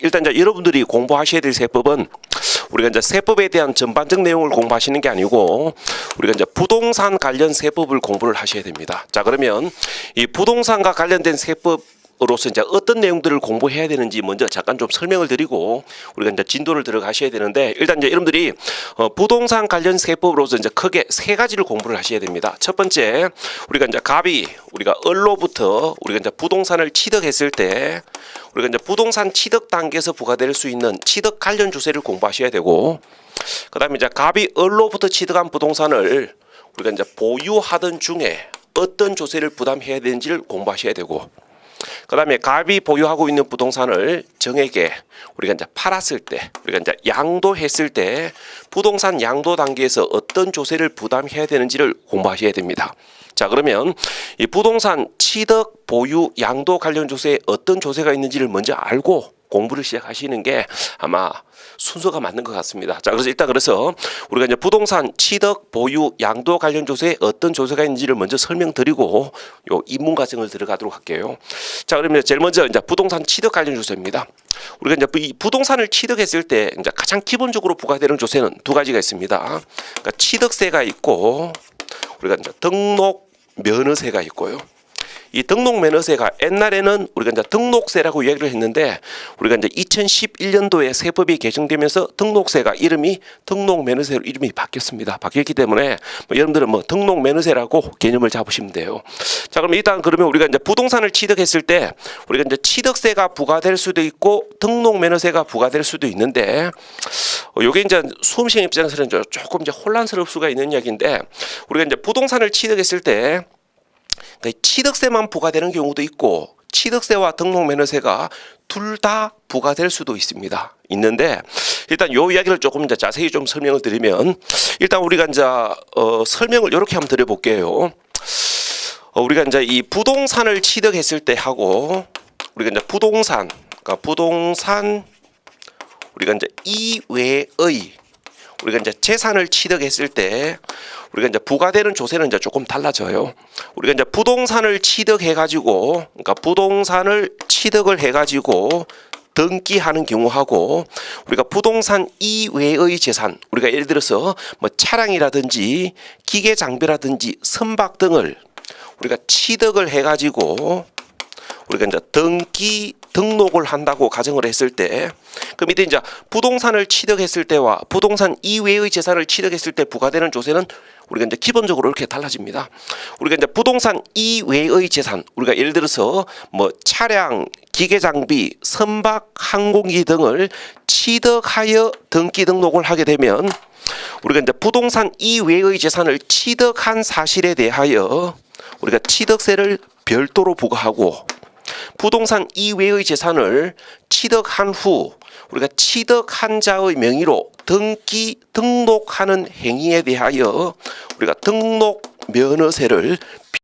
일단 이제 여러분들이 공부하셔야 될 세법은 우리가 이제 세법에 대한 전반적 내용을 공부하시는 게 아니고 우리가 이제 부동산 관련 세법을 공부를 하셔야 됩니다. 자, 그러면 이 부동산과 관련된 세법으로서 이제 어떤 내용들을 공부해야 되는지 먼저 잠깐 좀 설명을 드리고 우리가 이제 진도를 들어가셔야 되는데, 일단 이제 여러분들이 부동산 관련 세법으로서 이제 크게 세 가지를 공부를 하셔야 됩니다. 첫 번째, 우리가 이제 갑이 우리가 을로부터 우리가 이제 부동산을 취득했을 때 우리가 이제 부동산 취득 단계에서 부과될 수 있는 취득 관련 조세를 공부하셔야 되고, 그다음에 이제 갑이 을로부터 취득한 부동산을 우리가 이제 보유하던 중에 어떤 조세를 부담해야 되는지를 공부하셔야 되고, 그다음에 갑이 보유하고 있는 부동산을 정에게 우리가 이제 팔았을 때, 우리가 이제 양도했을 때 부동산 양도 단계에서 어떤 조세를 부담해야 되는지를 공부하셔야 됩니다. 자, 그러면 이 부동산 취득, 보유, 양도 관련 조세에 어떤 조세가 있는지를 먼저 알고 공부를 시작하시는 게 아마 순서가 맞는 것 같습니다. 자, 그래서 우리가 이제 부동산 취득, 보유, 양도 관련 조세에 어떤 조세가 있는지를 먼저 설명드리고 요 입문 과정을 들어가도록 할게요. 자, 그러면 제일 먼저 이제 부동산 취득 관련 조세입니다. 우리가 이제 이 부동산을 취득했을 때 이제 가장 기본적으로 부과되는 조세는 두 가지가 있습니다. 그러니까 취득세가 있고 우리가 이제 등록 면허세가 있고요. 이 등록 면허세가 옛날에는 우리가 이제 등록세라고 이야기를 했는데, 우리가 이제 2011년도에 세법이 개정되면서 등록세가 이름이 등록 면허세로 이름이 바뀌었습니다. 바뀌었기 때문에 여러분들은 등록 면허세라고 개념을 잡으시면 돼요. 자, 그럼 일단 그러면 우리가 이제 부동산을 취득했을 때 우리가 이제 취득세가 부과될 수도 있고 등록 면허세가 부과될 수도 있는데, 요게 이제 수험생 입장에서는 조금 이제 혼란스러울 수가 있는 이야기인데, 우리가 이제 부동산을 취득했을 때 취득세만 부과되는 경우도 있고 취득세와 등록면허세가 둘 다 부과될 수도 있는데, 일단 요 이야기를 조금 이제 자세히 좀 설명을 드리면, 일단 우리가 이제 설명을 이렇게 한번 드려볼게요. 우리가 이제 이 부동산을 취득했을 때 하고 우리가 이제 부동산 우리가 이제 이외의 우리가 이제 재산을 취득했을 때 우리가 이제 부과되는 조세는 이제 조금 달라져요. 우리가 이제 부동산을 취득해가지고, 그러니까 부동산을 취득을 해가지고 등기하는 경우하고, 우리가 부동산 이외의 재산, 우리가 예를 들어서 차량이라든지 기계 장비라든지 선박 등을 우리가 취득을 해가지고 우리가 이제 등록을 한다고 가정을 했을 때, 그럼 이때 이제 부동산을 취득했을 때와 부동산 이외의 재산을 취득했을 때 부과되는 조세는 우리가 이제 기본적으로 이렇게 달라집니다. 우리가 이제 부동산 이외의 재산, 우리가 예를 들어서 차량, 기계 장비, 선박, 항공기 등을 취득하여 등기 등록을 하게 되면 우리가 이제 부동산 이외의 재산을 취득한 사실에 대하여 우리가 취득세를 별도로 부과하고, 부동산 이외의 재산을 취득한 후 우리가 취득한 자의 명의로 등록하는 행위에 대하여 우리가 등록 면허세를